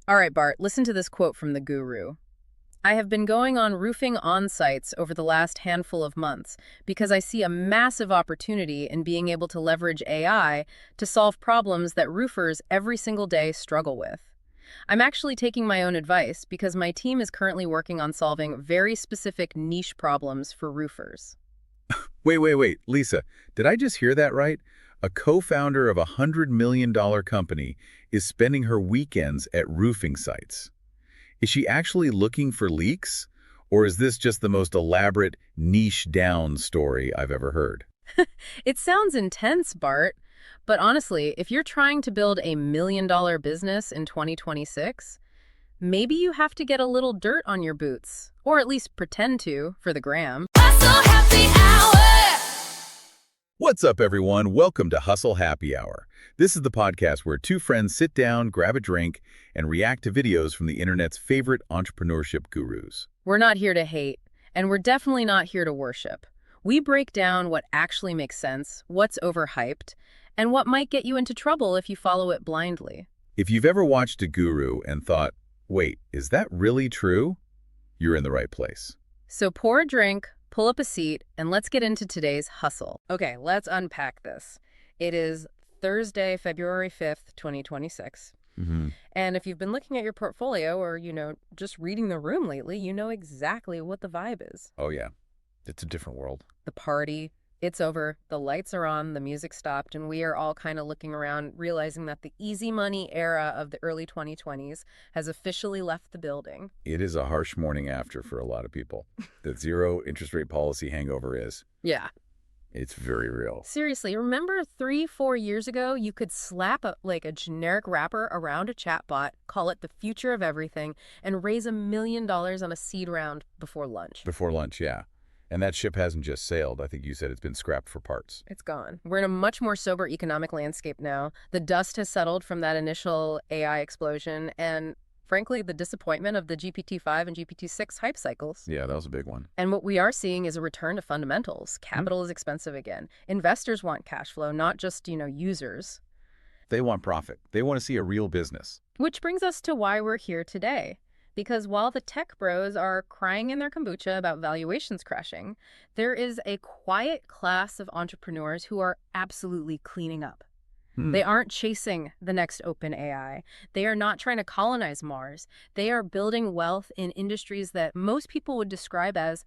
All right, Bart, listen to this quote from the guru. I have been going on roofing on-sites over the last handful of months because I see a massive opportunity in being able to leverage AI to solve problems that roofers every single day struggle with. I'm actually taking my own advice because my team is currently working on solving very specific niche problems for roofers. Wait, Lisa, did I just hear that right? A co-founder of a $100 million company is spending her weekends at roofing sites. Is she actually looking for leaks? Or is this just the most elaborate niche down story I've ever heard? It sounds intense, Bart, but honestly, if you're trying to build a $1 million business in 2026, maybe you have to get a little dirt on your boots, or at least pretend to, for the gram. Hustle Happy Hour! What's up, everyone? Welcome to Hustle Happy Hour. This is the podcast where two friends sit down, grab a drink, and react to videos from the internet's favorite entrepreneurship gurus. We're not here to hate, and we're definitely not here to worship. We break down what actually makes sense, what's overhyped, and what might get you into trouble if you follow it blindly. If you've ever watched a guru and thought, wait, is that really true? You're in the right place. So pour a drink, pull up a seat, and let's get into today's hustle. Okay, let's unpack this. It is Thursday, February 5th, 2026. And if you've been looking at your portfolio or, just reading the room lately, you know exactly what the vibe is. Oh, yeah. It's a different world. The party, it's over, the lights are on, the music stopped, and we are all kind of looking around, realizing that the easy money era of the early 2020s has officially left the building. It is a harsh morning after for a lot of people. The zero interest rate policy hangover is. Yeah. It's very real. Seriously, remember 3-4 years ago, you could slap a generic wrapper around a chatbot, call it the future of everything, and raise $1 million on a seed round before lunch. Before lunch, yeah. And that ship hasn't just sailed. I think you said it's been scrapped for parts. It's gone. We're in a much more sober economic landscape now. The dust has settled from that initial AI explosion and, frankly, the disappointment of the GPT-5 and GPT-6 hype cycles. Yeah, that was a big one. And what we are seeing is a return to fundamentals. Capital is expensive again. Investors want cash flow, not just, users. They want profit. They want to see a real business. Which brings us to why we're here today. Because while the tech bros are crying in their kombucha about valuations crashing, there is a quiet class of entrepreneurs who are absolutely cleaning up. They aren't chasing the next open AI. They are not trying to colonize Mars. They are building wealth in industries that most people would describe as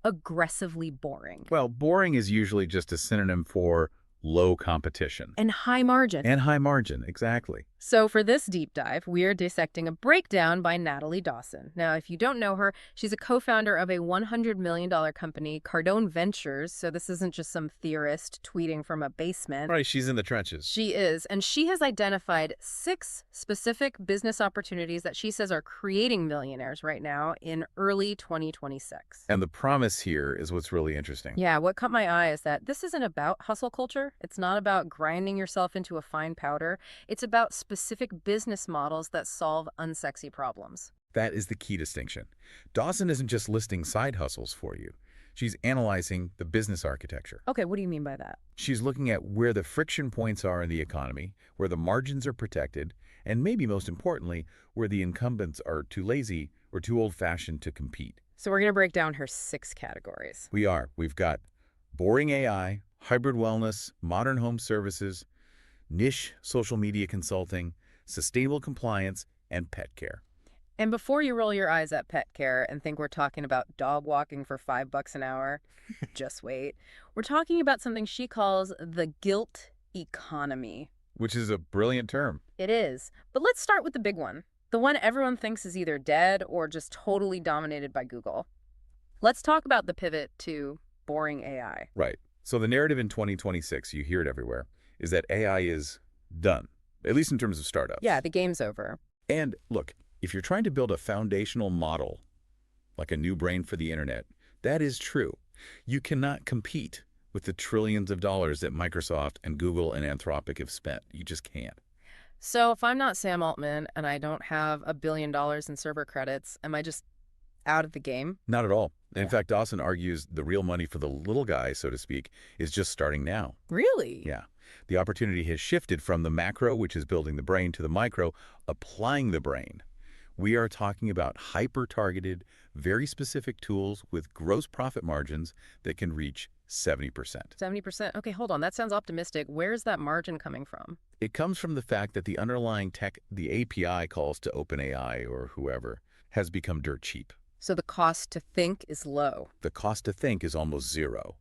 aggressively boring. Well, boring is usually just a synonym for low competition. And high margin. And high margin, exactly. So for this deep dive, we are dissecting a breakdown by Natalie Dawson. Now, if you don't know her, she's a co-founder of a $100 million company, Cardone Ventures. So this isn't just some theorist tweeting from a basement. Right, she's in the trenches. She is. And she has identified 6 specific business opportunities that she says are creating millionaires right now in early 2026. And the promise here is what's really interesting. Yeah, what caught my eye is that this isn't about hustle culture. It's not about grinding yourself into a fine powder. It's about specific business models that solve unsexy problems. That is the key distinction. Dawson isn't just listing side hustles for you. She's analyzing the business architecture. Okay, what do you mean by that? She's looking at where the friction points are in the economy, where the margins are protected, and maybe most importantly, where the incumbents are too lazy or too old-fashioned to compete. So we're going to break down her 6 categories. We are. We've got boring AI, hybrid wellness, modern home services, niche social media consulting, sustainable compliance, and pet care. And before you roll your eyes at pet care and think we're talking about dog walking for $5 an hour, just wait. We're talking about something she calls the guilt economy. Which is a brilliant term. It is. But let's start with the big one. The one everyone thinks is either dead or just totally dominated by Google. Let's talk about the pivot to boring AI. Right. So the narrative in 2026, you hear it everywhere, is that AI is done, at least in terms of startups. Yeah, the game's over. And look, if you're trying to build a foundational model, like a new brain for the internet, that is true. You cannot compete with the trillions of dollars that Microsoft and Google and Anthropic have spent. You just can't. So if I'm not Sam Altman and I don't have $1 billion in server credits, am I just out of the game? Not at all. In Yeah. fact, Dawson argues the real money for the little guy, so to speak, is just starting now. Really? Yeah. The opportunity has shifted from the macro, which is building the brain, to the micro, applying the brain. We are talking about hyper-targeted, very specific tools with gross profit margins that can reach 70%. 70%. Okay, hold on. That sounds optimistic. Where's that margin coming from? It comes from the fact that the underlying tech, the API calls to OpenAI or whoever, has become dirt cheap. So the cost to think is low. The cost to think is almost zero.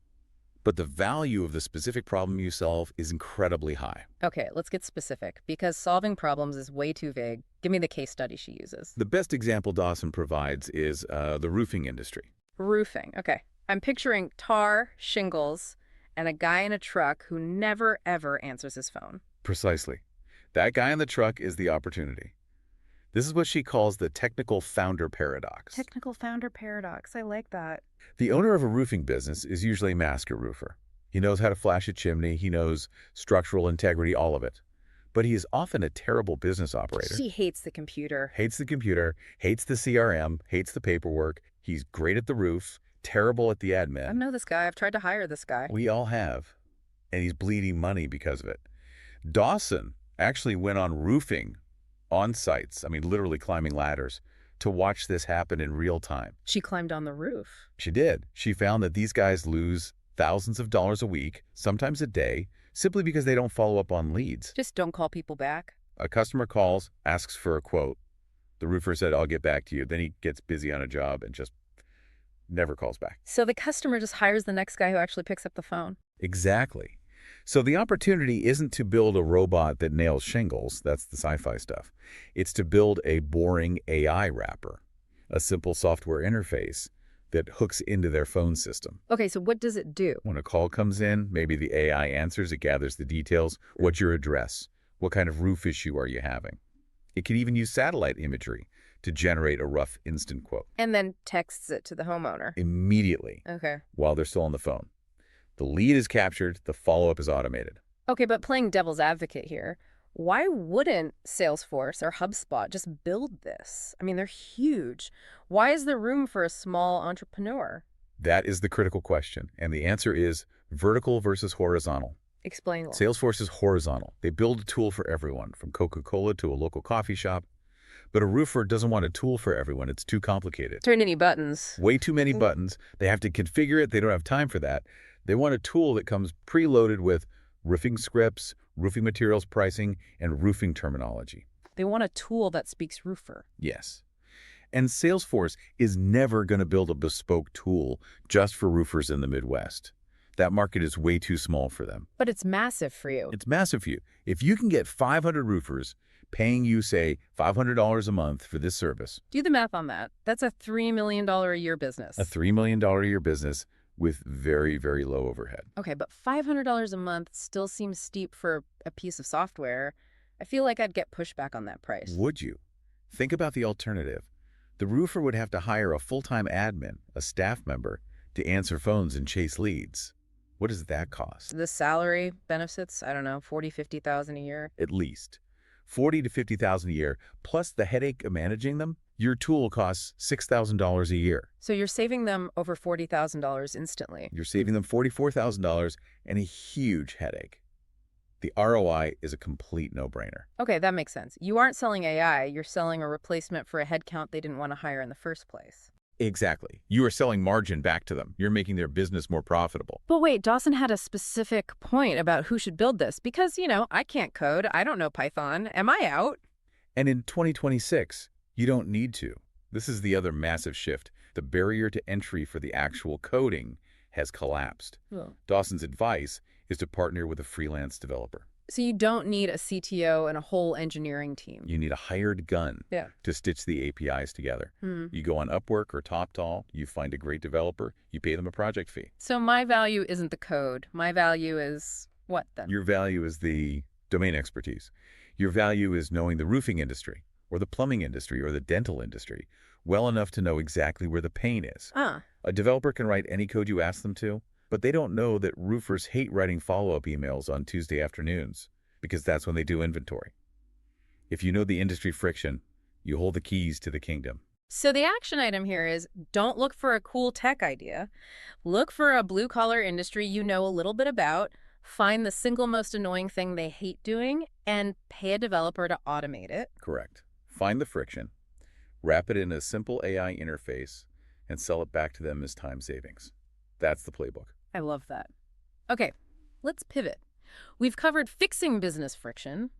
But the value of the specific problem you solve is incredibly high. Okay, let's get specific, because solving problems is way too vague. Give me the case study she uses. The best example Dawson provides is the roofing industry. Roofing. Okay. I'm picturing tar, shingles, and a guy in a truck who never, ever answers his phone. Precisely. That guy in the truck is the opportunity. This is what she calls the technical founder paradox. Technical founder paradox. I like that. The owner of a roofing business is usually a master roofer. He knows how to flash a chimney, he knows structural integrity, all of it. But he is often a terrible business operator. She hates the computer. Hates the computer, hates the CRM, hates the paperwork. He's great at the roof, terrible at the I admin. know this guy. I've tried to hire this guy. We all have. And he's bleeding money because of it. Dawson actually went on roofing on sites, I mean literally climbing ladders, to watch this happen in real time. She climbed on the roof. She did. She found that these guys lose thousands of dollars a week, sometimes a day, simply because they don't follow up on leads. Just don't call people back. A customer calls, asks for a quote. The roofer said, I'll get back to you. Then he gets busy on a job and just never calls back. So the customer just hires the next guy who actually picks up the phone. Exactly. So the opportunity isn't to build a robot that nails shingles. That's the sci-fi stuff. It's to build a boring AI wrapper, a simple software interface that hooks into their phone system. Okay, so what does it do? When a call comes in, maybe the AI answers, it gathers the details. What's your address? What kind of roof issue are you having? It can even use satellite imagery to generate a rough instant quote. And then texts it to the homeowner. Immediately, Okay. while they're still on the phone. The lead is captured, the follow-up is automated. Okay, but playing devil's advocate here, why wouldn't Salesforce or HubSpot just build this? I mean, they're huge. Why is there room for a small entrepreneur? That is the critical question, and the answer is vertical versus horizontal. Explain. Salesforce is horizontal. They build a tool for everyone, from Coca-Cola to a local coffee shop. But a roofer doesn't want a tool for everyone. It's too complicated. Turn any buttons. Way too many buttons. They have to configure it. They don't have time for that. They want a tool that comes preloaded with roofing scripts, roofing materials pricing, and roofing terminology. They want a tool that speaks roofer. Yes. And Salesforce is never going to build a bespoke tool just for roofers in the Midwest. That market is way too small for them. But it's massive for you. It's massive for you. If you can get 500 roofers paying you, say, $500 a month for this service. Do the math on that. That's a $3 million a year business. A $3 million a year business with very, very low overhead. Okay, but $500 a month still seems steep for a piece of software. I feel like I'd get pushback on that price. Would you? Think about the alternative. The roofer would have to hire a full-time admin, a staff member, to answer phones and chase leads. What does that cost? The salary benefits, I don't know, 40, 50,000 a year. At least. 40 to 50,000 a year, plus the headache of managing them. Your tool costs $6,000 a year. So you're saving them over $40,000 instantly. You're saving them $44,000 and a huge headache. The ROI is a complete no-brainer. Okay, that makes sense. You aren't selling AI, you're selling a replacement for a headcount they didn't want to hire in the first place. Exactly. You are selling margin back to them. You're making their business more profitable. But wait, Dawson had a specific point about who should build this because, I can't code. I don't know Python. Am I out? And in 2026, you don't need to. This is the other massive shift. The barrier to entry for the actual coding has collapsed. Oh. Dawson's advice is to partner with a freelance developer. So you don't need a CTO and a whole engineering team. You need a hired gun to stitch the APIs together. You go on Upwork or TopTal, you find a great developer, you pay them a project fee. So my value isn't the code. My value is what then? Your value is the domain expertise. Your value is knowing the roofing industry or the plumbing industry or the dental industry well enough to know exactly where the pain is. A developer can write any code you ask them to, but they don't know that roofers hate writing follow-up emails on Tuesday afternoons because that's when they do inventory. If you know the industry friction, you hold the keys to the kingdom. So the action item here is don't look for a cool tech idea. Look for a blue-collar industry you know a little bit about, find the single most annoying thing they hate doing, and pay a developer to automate it. Correct. Find the friction. wrap it in a simple AI interface, and sell it back to them as time savings. That's the playbook. I love that. Okay, let's pivot. We've covered fixing business friction.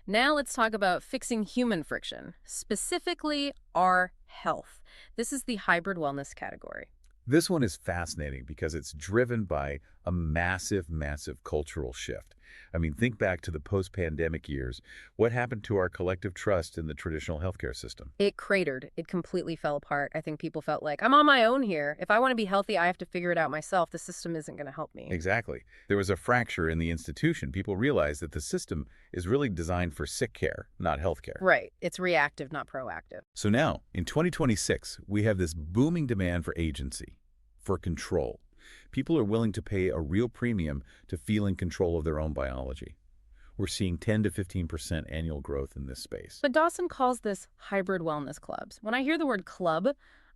Now let's talk about fixing human friction, specifically our health. This is the hybrid wellness category. This one is fascinating because it's driven by a massive, massive cultural shift. I mean, think back to the post-pandemic years. What happened to our collective trust in the traditional healthcare system? It cratered. It completely fell apart. I think people felt like, I'm on my own here. If I want to be healthy, I have to figure it out myself. The system isn't going to help me. Exactly. There was a fracture in the institution. People realized that the system is really designed for sick care, not healthcare. Right. It's reactive, not proactive. So now, in 2026, we have this booming demand for agency, for control. People are willing to pay a real premium to feel in control of their own biology. We're seeing 10 to 15% annual growth in this space. But Dawson calls this hybrid wellness clubs. When I hear the word club,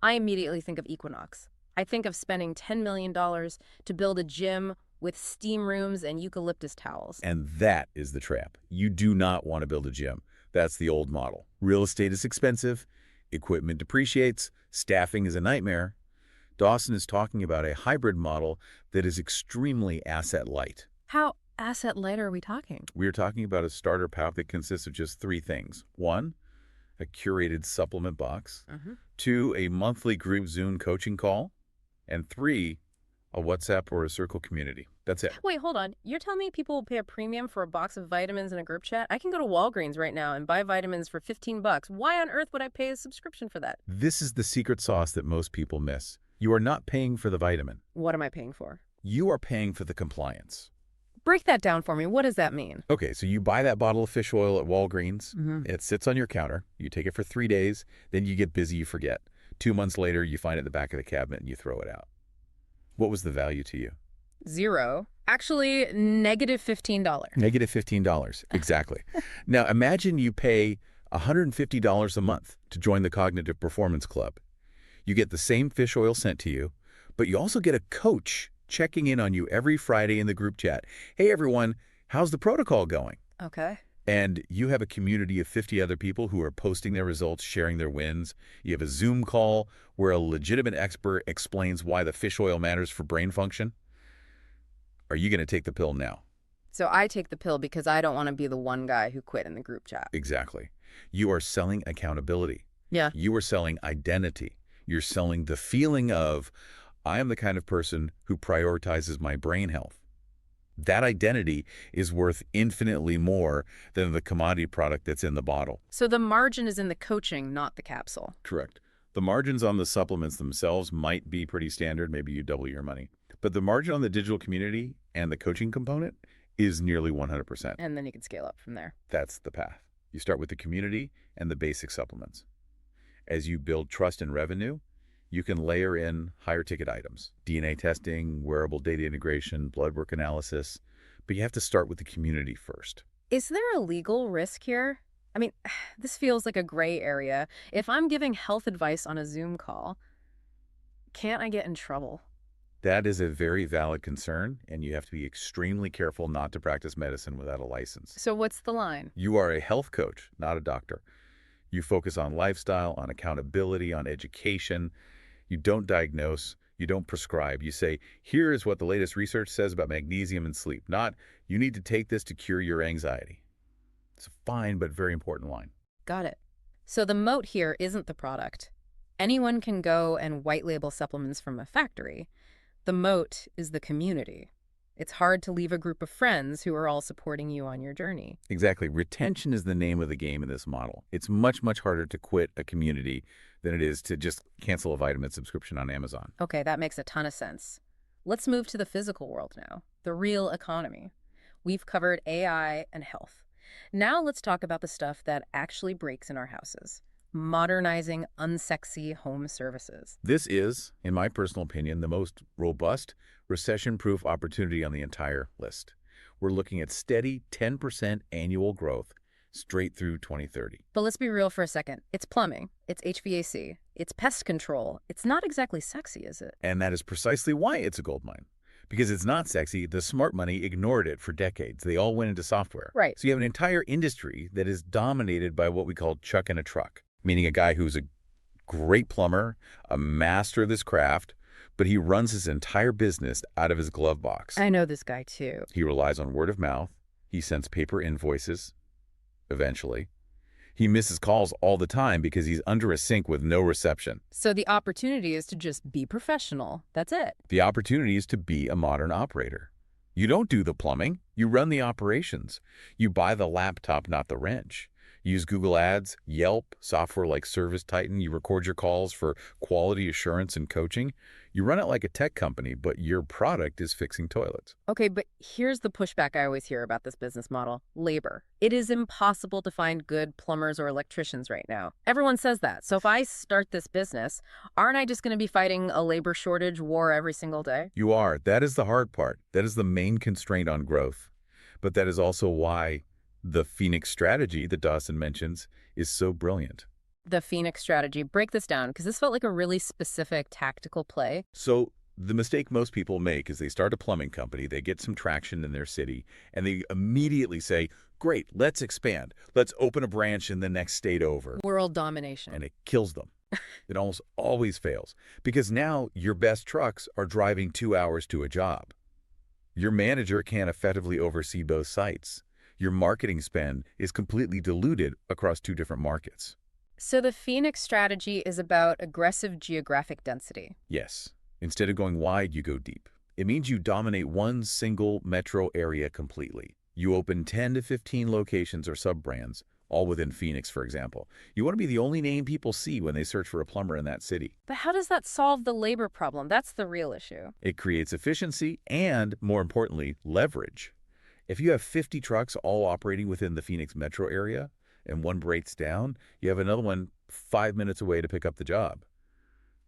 I immediately think of Equinox. I think of spending $10 million to build a gym with steam rooms and eucalyptus towels. And that is the trap. You do not want to build a gym. That's the old model. Real estate is expensive, equipment depreciates, staffing is a nightmare. Dawson is talking about a hybrid model that is extremely asset light. How asset light are we talking? We are talking about a starter pack that consists of just 3 things. 1, a curated supplement box. 2, a monthly group Zoom coaching call. And 3, a WhatsApp or a Circle community. That's it. Wait, hold on. You're telling me people will pay a premium for a box of vitamins in a group chat? I can go to Walgreens right now and buy vitamins for $15. Why on earth would I pay a subscription for that? This is the secret sauce that most people miss. You are not paying for the vitamin. What am I paying for? You are paying for the compliance. Break that down for me. What does that mean? Okay, so you buy that bottle of fish oil at Walgreens. Mm-hmm. It sits on your counter. You take it for 3 days. Then you get busy, you forget. 2 months later, you find it in the back of the cabinet and you throw it out. What was the value to you? 0. Actually, negative $15. Negative $15, exactly. Now, imagine you pay $150 a month to join the Cognitive Performance Club. You get the same fish oil sent to you, but you also get a coach checking in on you every Friday in the group chat. Hey, everyone, how's the protocol going? Okay. And you have a community of 50 other people who are posting their results, sharing their wins. You have a Zoom call where a legitimate expert explains why the fish oil matters for brain function. Are you going to take the pill now? So I take the pill because I don't want to be the one guy who quit in the group chat. Exactly. You are selling accountability. Yeah. You are selling identity. You're selling the feeling of, I am the kind of person who prioritizes my brain health. That identity is worth infinitely more than the commodity product that's in the bottle. So the margin is in the coaching, not the capsule. Correct. The margins on the supplements themselves might be pretty standard. Maybe you double your money. But the margin on the digital community and the coaching component is nearly 100%. And then you can scale up from there. That's the path. You start with the community and the basic supplements. As you build trust and revenue, you can layer in higher ticket items, DNA testing, wearable data integration, blood work analysis, but you have to start with the community first. Is there a legal risk here? I mean, this feels like a gray area. If I'm giving health advice on a Zoom call, can't I get in trouble? That is a very valid concern, and you have to be extremely careful not to practice medicine without a license. So what's the line? You are a health coach, not a doctor. You focus on lifestyle, on accountability, on education. You don't diagnose. You don't prescribe. You say, here is what the latest research says about magnesium and sleep, not, you need to take this to cure your anxiety. It's a fine but very important line. Got it. So the moat here isn't the product. Anyone can go and white label supplements from a factory. The moat is the community. It's hard to leave a group of friends who are all supporting you on your journey. Exactly. Retention is the name of the game in this model. It's much, much harder to quit a community than it is to just cancel a vitamin subscription on Amazon. Okay, that makes a ton of sense. Let's move to the physical world now, the real economy. We've covered AI and health. Now let's talk about the stuff that actually breaks in our houses. Modernizing unsexy home services. This is, in my personal opinion, the most robust, recession-proof opportunity on the entire list. We're looking at steady 10% annual growth straight through 2030. But let's be real for a second. It's plumbing, it's HVAC, it's pest control. It's not exactly sexy, is it? And that is precisely why it's a goldmine. Because it's not sexy, the smart money ignored it for decades. They all went into software. Right. So you have an entire industry that is dominated by what we call chuck in a truck, meaning a guy who's a Great plumber, a master of this craft, but he runs his entire business out of his glove box. I know this guy too. He relies on word of mouth. He sends paper invoices, eventually. He misses calls all the time because he's under a sink with no reception. So the opportunity is to just be professional. That's it. The opportunity is to be a modern operator. You don't do the plumbing, you run the operations. You buy the laptop, not the wrench. You use Google Ads, Yelp, software like Service Titan. You record your calls for quality assurance and coaching. You run it like a tech company, but your product is fixing toilets. Okay, but here's the pushback I always hear about this business model. Labor. It is impossible to find good plumbers or electricians right now. Everyone says that. So if I start this business, aren't I just going to be fighting a labor shortage war every single day? You are. That is the hard part. That is the main constraint on growth. But that is also why the Phoenix strategy that Dawson mentions is so brilliant. The Phoenix strategy. Break this down, because this felt like a really specific tactical play. So the mistake most people make is they start a plumbing company, they get some traction in their city, and they immediately say, great, let's expand. Let's open a branch in the next state over. World domination. And it kills them. It almost always fails because now your best trucks are driving 2 hours to a job. Your manager can't effectively oversee both sites. Your marketing spend is completely diluted across 2 different markets. So the Phoenix strategy is about aggressive geographic density. Yes. Instead of going wide, you go deep. It means you dominate one single metro area completely. You open 10 to 15 locations or sub-brands, all within Phoenix, for example. You want to be the only name people see when they search for a plumber in that city. But how does that solve the labor problem? That's the real issue. It creates efficiency and, more importantly, leverage. If you have 50 trucks all operating within the Phoenix metro area and one breaks down, you have another one 5 minutes away to pick up the job.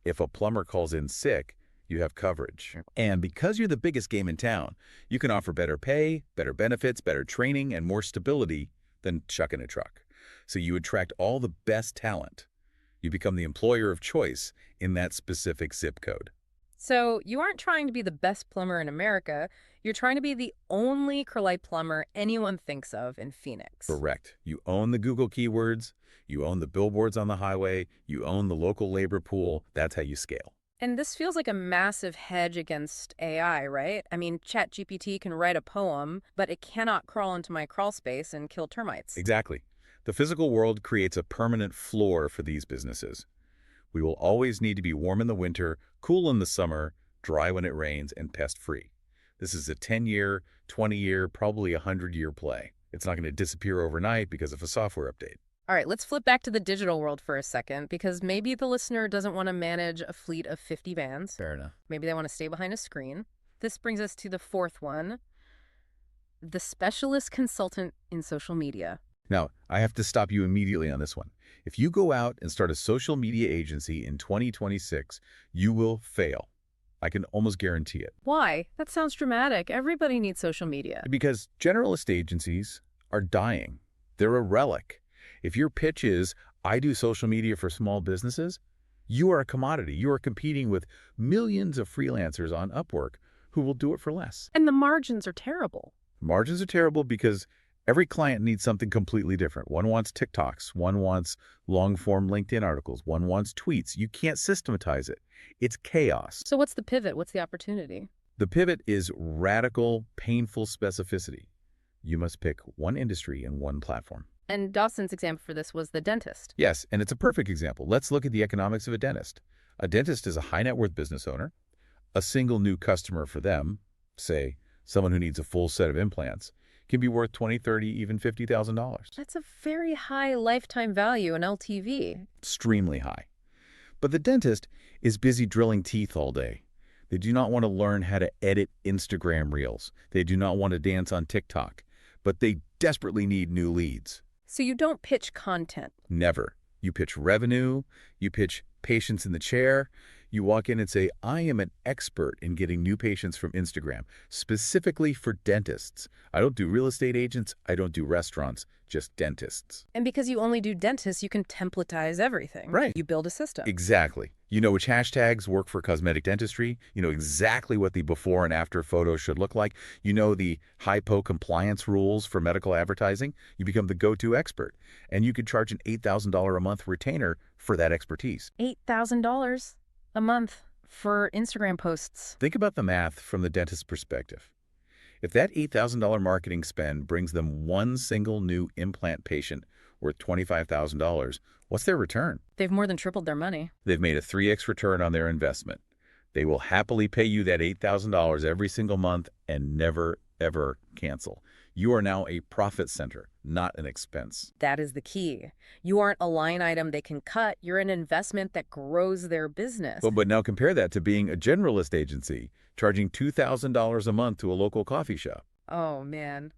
If a plumber calls in sick, you have coverage. And because you're the biggest game in town, you can offer better pay, better benefits, better training, and more stability than chucking a truck. So you attract all the best talent. You become the employer of choice in that specific zip code. So you aren't trying to be the best plumber in America. You're trying to be the only Curlite plumber anyone thinks of in Phoenix. Correct. You own the Google keywords, you own the billboards on the highway, you own the local labor pool. That's how you scale. And this feels like a massive hedge against AI, right? I mean, ChatGPT can write a poem, but it cannot crawl into my crawl space and kill termites. Exactly. The physical world creates a permanent floor for these businesses. We will always need to be warm in the winter, cool in the summer, dry when it rains, and pest-free. This is a 10-year, 20-year, probably a 100-year play. It's not going to disappear overnight because of a software update. All right, let's flip back to the digital world for a second, because maybe the listener doesn't want to manage a fleet of 50 vans. Fair enough. Maybe they want to stay behind a screen. This brings us to the fourth one, the specialist consultant in social media. Now, I have to stop you immediately on this one. If you go out and start a social media agency in 2026, you will fail. I can almost guarantee it. Why? That sounds dramatic. Everybody needs social media. Because generalist agencies are dying. They're a relic. If your pitch is, I do social media for small businesses, you are a commodity. You are competing with millions of freelancers on Upwork who will do it for less. And the margins are terrible. Margins are terrible because every client needs something completely different. One wants TikToks. One wants long-form LinkedIn articles. One wants tweets. You can't systematize it. It's chaos. So what's the pivot? What's the opportunity? The pivot is radical, painful specificity. You must pick one industry and one platform. And Dawson's example for this was the dentist. Yes, and it's a perfect example. Let's look at the economics of a dentist. A dentist is a high-net-worth business owner. A single new customer for them, say someone who needs a full set of implants, can be worth $20,000, $30,000, even $50,000. That's a very high lifetime value in LTV. Extremely high. But the dentist is busy drilling teeth all day. They do not want to learn how to edit Instagram reels. They do not want to dance on TikTok. But they desperately need new leads. So you don't pitch content. Never. You pitch revenue. You pitch patients in the chair. You walk in and say, I am an expert in getting new patients from Instagram, specifically for dentists. I don't do real estate agents. I don't do restaurants, just dentists. And because you only do dentists, you can templatize everything. Right. You build a system. Exactly. You know which hashtags work for cosmetic dentistry. You know exactly what the before and after photos should look like. You know the HIPAA compliance rules for medical advertising. You become the go-to expert. And you could charge an $8,000 a month retainer for that expertise. $8,000 a month for Instagram posts. Think about the math from the dentist's perspective. If that $8,000 marketing spend brings them one single new implant patient worth $25,000, what's their return? They've more than tripled their money. They've made a 3x return on their investment. They will happily pay you that $8,000 every single month and never, ever cancel. You are now a profit center, not an expense. That is the key. You aren't a line item they can cut. You're an investment that grows their business. But now compare that to being a generalist agency, charging $2,000 a month to a local coffee shop. Oh, man.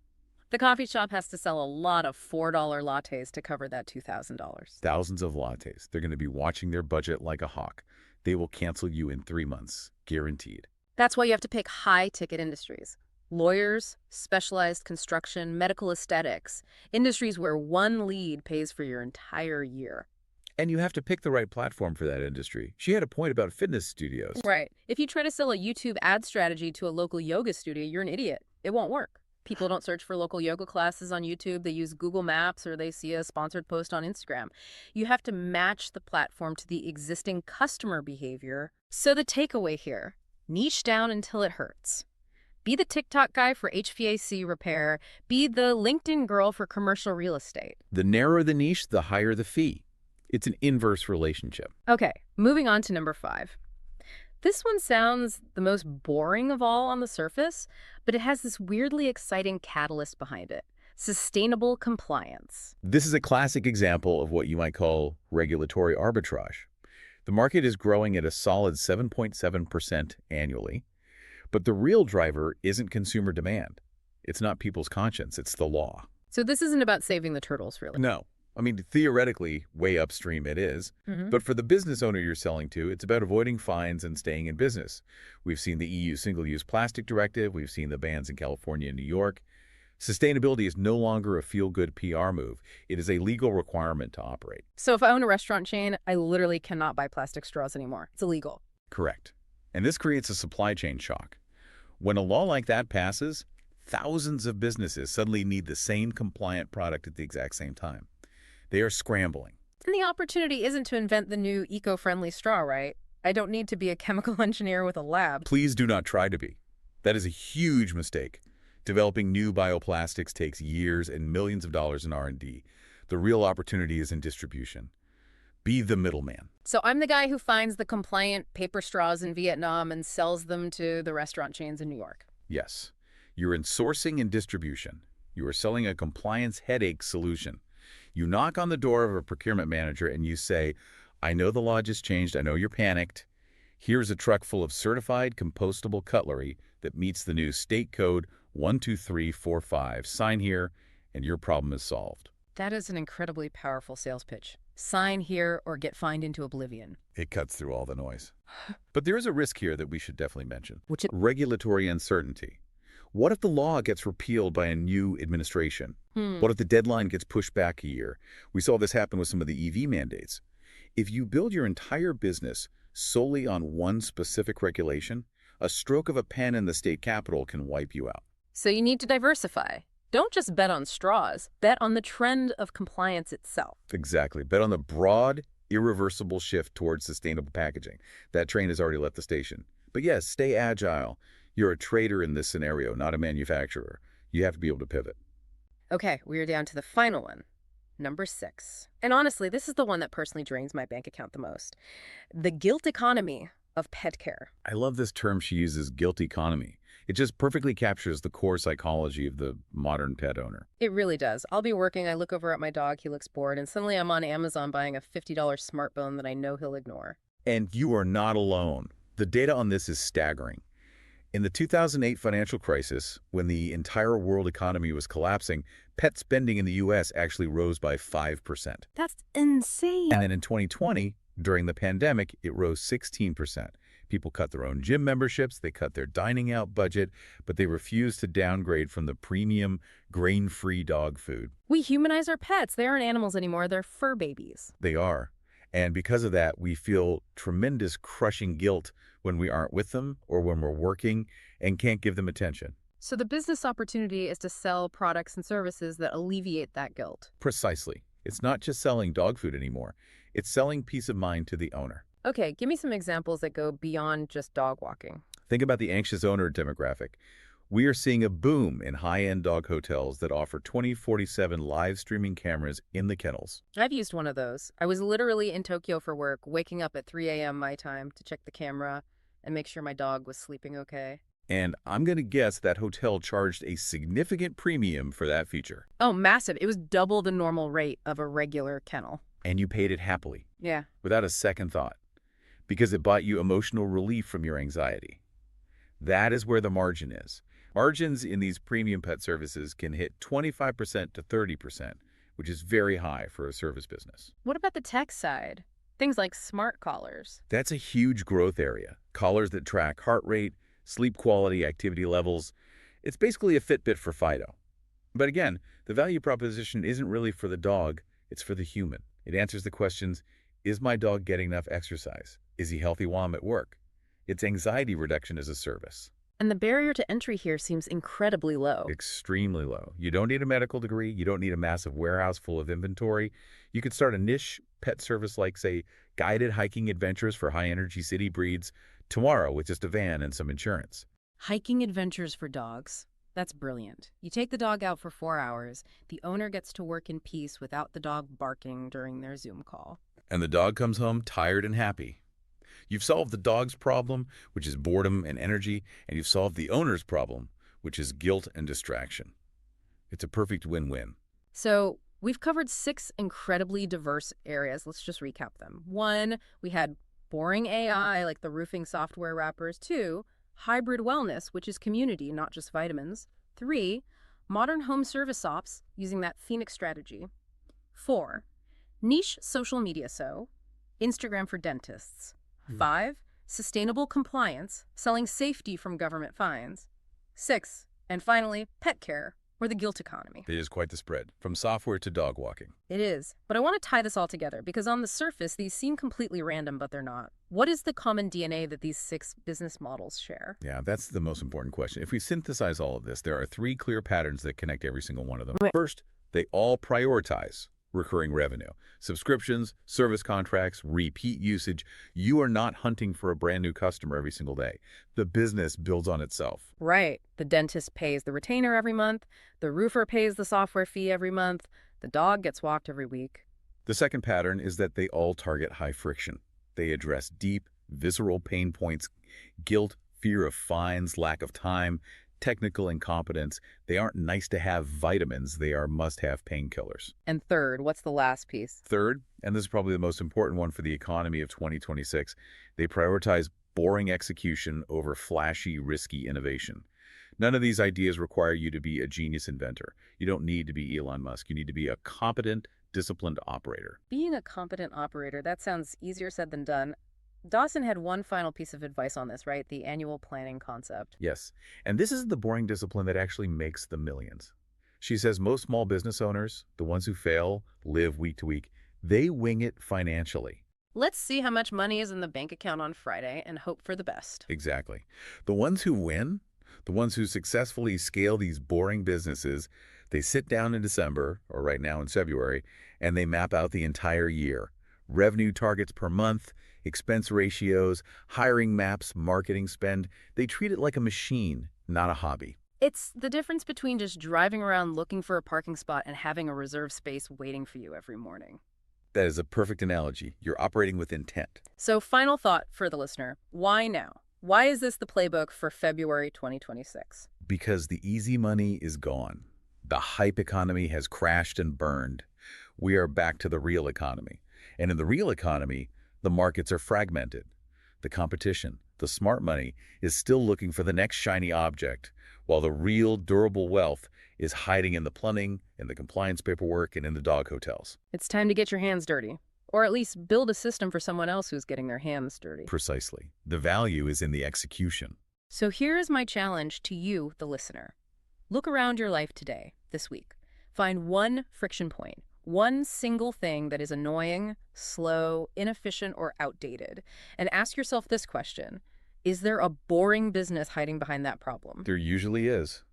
The coffee shop has to sell a lot of $4 lattes to cover that $2,000. Thousands of lattes. They're going to be watching their budget like a hawk. They will cancel you in 3 months, guaranteed. That's why you have to pick high-ticket industries. Lawyers, specialized construction, medical aesthetics, industries where one lead pays for your entire year. And you have to pick the right platform for that industry. She had a point about fitness studios. Right. If you try to sell a YouTube ad strategy to a local yoga studio, you're an idiot. It won't work. People don't search for local yoga classes on YouTube. They use Google Maps or they see a sponsored post on Instagram. You have to match the platform to the existing customer behavior. So the takeaway here, niche down until it hurts. Be the TikTok guy for HVAC repair. Be the LinkedIn girl for commercial real estate. The narrower the niche, the higher the fee. It's an inverse relationship. Okay, moving on to number 5. This one sounds the most boring of all on the surface, but it has this weirdly exciting catalyst behind it. Sustainable compliance. This is a classic example of what you might call regulatory arbitrage. The market is growing at a solid 7.7% annually. But the real driver isn't consumer demand. It's not people's conscience, it's the law. So this isn't about saving the turtles, really. No. I mean, theoretically, way upstream it is. But for the business owner you're selling to, it's about avoiding fines and staying in business. We've seen the EU Single-Use Plastic Directive. We've seen the bans in California and New York. Sustainability is no longer a feel-good PR move. It is a legal requirement to operate. So if I own a restaurant chain, I literally cannot buy plastic straws anymore. It's illegal. Correct. And this creates a supply chain shock. When a law like that passes, thousands of businesses suddenly need the same compliant product at the exact same time. They are scrambling. And the opportunity isn't to invent the new eco-friendly straw, right? I don't need to be a chemical engineer with a lab. Please do not try to be. That is a huge mistake. Developing new bioplastics takes years and millions of dollars in R&D. The real opportunity is in distribution. Be the middleman. So I'm the guy who finds the compliant paper straws in Vietnam and sells them to the restaurant chains in New York. Yes. You're in sourcing and distribution. You are selling a compliance headache solution. You knock on the door of a procurement manager and you say, I know the law just changed. I know you're panicked. Here's a truck full of certified compostable cutlery that meets the new state code 12345. Sign here and your problem is solved. That is an incredibly powerful sales pitch. Sign here or get fined into oblivion. It cuts through all the noise. But there is a risk here that we should definitely mention. Which is regulatory uncertainty. What if the law gets repealed by a new administration? What if the deadline gets pushed back a year? We saw this happen with some of the EV mandates. If you build your entire business solely on one specific regulation, a stroke of a pen in the state capitol can wipe you out. So you need to diversify. Don't just bet on straws. Bet on the trend of compliance itself. Exactly. Bet on the broad, irreversible shift towards sustainable packaging. That train has already left the station. But yes, stay agile. You're a trader in this scenario, not a manufacturer. You have to be able to pivot. Okay, we are down to the final one. Number 6. And honestly, this is the one that personally drains my bank account the most. The guilt economy of pet care. I love this term she uses, guilt economy. It just perfectly captures the core psychology of the modern pet owner. It really does. I'll be working, I look over at my dog, he looks bored, and suddenly I'm on Amazon buying a $50 smartphone that I know he'll ignore. And you are not alone. The data on this is staggering. In the 2008 financial crisis, when the entire world economy was collapsing, pet spending in the U.S. actually rose by 5%. That's insane. And then in 2020, During the pandemic, it rose 16%. People cut their own gym memberships, they cut their dining out budget, but they refused to downgrade from the premium, grain-free dog food. We humanize our pets. They aren't animals anymore. They're fur babies. They are. And because of that, we feel tremendous crushing guilt when we aren't with them or when we're working and can't give them attention. So the business opportunity is to sell products and services that alleviate that guilt. Precisely. It's not just selling dog food anymore. It's selling peace of mind to the owner. Okay, give me some examples that go beyond just dog walking. Think about the anxious owner demographic. We are seeing a boom in high-end dog hotels that offer 24/7 live streaming cameras in the kennels. I've used one of those. I was literally in Tokyo for work, waking up at 3 a.m. my time to check the camera and make sure my dog was sleeping okay. And I'm going to guess that hotel charged a significant premium for that feature. Oh, massive. It was double the normal rate of a regular kennel. And you paid it happily, Yeah. without a second thought, because it bought you emotional relief from your anxiety. That is where the margin is. Margins in these premium pet services can hit 25% to 30%, which is very high for a service business. What about the tech side? Things like smart collars. That's a huge growth area. Collars that track heart rate, sleep quality, activity levels. It's basically a Fitbit for Fido. But again, the value proposition isn't really for the dog, it's for the human. It answers the questions, is my dog getting enough exercise? Is he healthy while I'm at work? It's anxiety reduction as a service. And the barrier to entry here seems incredibly low. Extremely low. You don't need a medical degree. You don't need a massive warehouse full of inventory. You could start a niche pet service like, say, guided hiking adventures for high-energy city breeds tomorrow with just a van and some insurance. Hiking adventures for dogs. That's brilliant. You take the dog out for 4 hours. The owner gets to work in peace without the dog barking during their Zoom call. And the dog comes home tired and happy. You've solved the dog's problem, which is boredom and energy, and you've solved the owner's problem, which is guilt and distraction. It's a perfect win-win. So we've covered 6 incredibly diverse areas. Let's just recap them. 1, we had boring AI like the roofing software wrappers. 2, hybrid wellness, which is community, not just vitamins. 3, modern home service ops using that Phoenix strategy. 4, niche social media, so Instagram for dentists. 5, sustainable compliance, selling safety from government fines. 6, and finally, pet care, or the guilt economy. It is quite the spread, from software to dog walking. It is. But I want to tie this all together because on the surface, these seem completely random, but they're not. What is the common DNA that these 6 business models share? Yeah, that's the most important question. If we synthesize all of this, there are 3 clear patterns that connect every single one of them. First, they all prioritize recurring revenue. Subscriptions, service contracts, repeat usage. You are not hunting for a brand new customer every single day. The business builds on itself. Right. The dentist pays the retainer every month. The roofer pays the software fee every month. The dog gets walked every week. The second pattern is that they all target high friction. They address deep, visceral pain points, guilt, fear of fines, lack of time, technical incompetence. They aren't nice-to-have vitamins. They are must-have painkillers. And third, what's the last piece? Third, and this is probably the most important one for the economy of 2026, they prioritize boring execution over flashy, risky innovation. None of these ideas require you to be a genius inventor. You don't need to be Elon Musk. You need to be a competent, disciplined operator. Being a competent operator, that sounds easier said than done. Dawson had one final piece of advice on this, right? The annual planning concept. Yes, and this is the boring discipline that actually makes the millions. She says most small business owners, the ones who fail, live week to week, they wing it financially. Let's see how much money is in the bank account on Friday and hope for the best. Exactly. The ones who win, the ones who successfully scale these boring businesses, they sit down in December, or right now in February, and they map out the entire year. Revenue targets per month, expense ratios, hiring maps, marketing spend. They treat it like a machine, not a hobby. It's the difference between just driving around looking for a parking spot and having a reserved space waiting for you every morning. That is a perfect analogy. You're operating with intent. So final thought for the listener. Why now? Why is this the playbook for February 2026? Because the easy money is gone. The hype economy has crashed and burned. We are back to the real economy. And in the real economy, the markets are fragmented. The competition, the smart money, is still looking for the next shiny object, while the real durable wealth is hiding in the plumbing, in the compliance paperwork, and in the dog hotels. It's time to get your hands dirty. Or at least build a system for someone else who's getting their hands dirty. Precisely. The value is in the execution. So here's my challenge to you, the listener. Look around your life today, this week. Find one friction point, one single thing that is annoying, slow, inefficient, or outdated, and ask yourself this question. Is there a boring business hiding behind that problem? There usually is.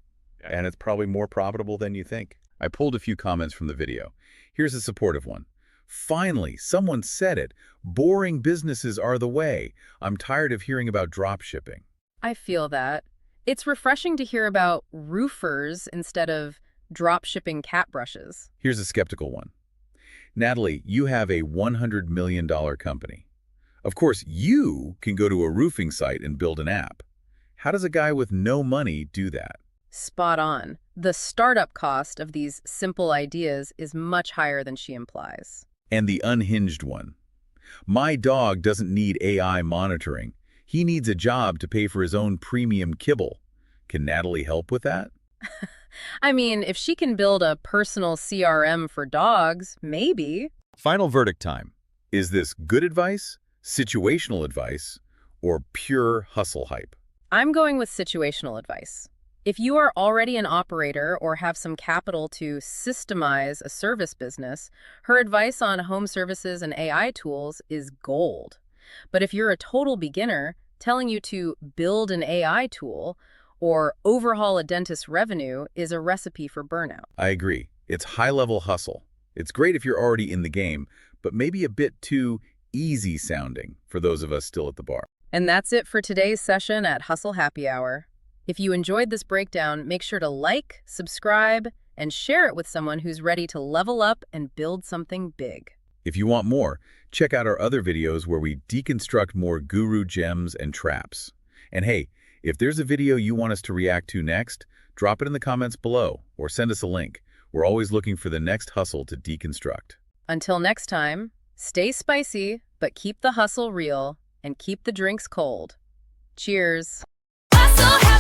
And it's probably more profitable than you think. I pulled a few comments from the video. Here's a supportive one. Finally, someone said it. Boring businesses are the way. I'm tired of hearing about drop shipping. I feel that. It's refreshing to hear about roofers instead of drop shipping cat brushes. Here's a skeptical one. Natalie, you have a $100 million company. Of course, you can go to a roofing site and build an app. How does a guy with no money do that? Spot on. The startup cost of these simple ideas is much higher than she implies. And the unhinged one. My dog doesn't need AI monitoring. He needs a job to pay for his own premium kibble. Can Natalie help with that? I mean, if she can build a personal CRM for dogs, maybe. Final verdict time. Is this good advice, situational advice, or pure hustle hype? I'm going with situational advice. If you are already an operator or have some capital to systemize a service business, her advice on home services and AI tools is gold. But if you're a total beginner, telling you to build an AI tool or overhaul a dentist's revenue is a recipe for burnout. I agree. It's high-level hustle. It's great if you're already in the game, but maybe a bit too easy sounding for those of us still at the bar. And that's it for today's session at Hustle Happy Hour. If you enjoyed this breakdown, make sure to like, subscribe, and share it with someone who's ready to level up and build something big. If you want more, check out our other videos where we deconstruct more guru gems and traps. And hey, if there's a video you want us to react to next, drop it in the comments below or send us a link. We're always looking for the next hustle to deconstruct. Until next time, stay spicy, but keep the hustle real and keep the drinks cold. Cheers. Hustle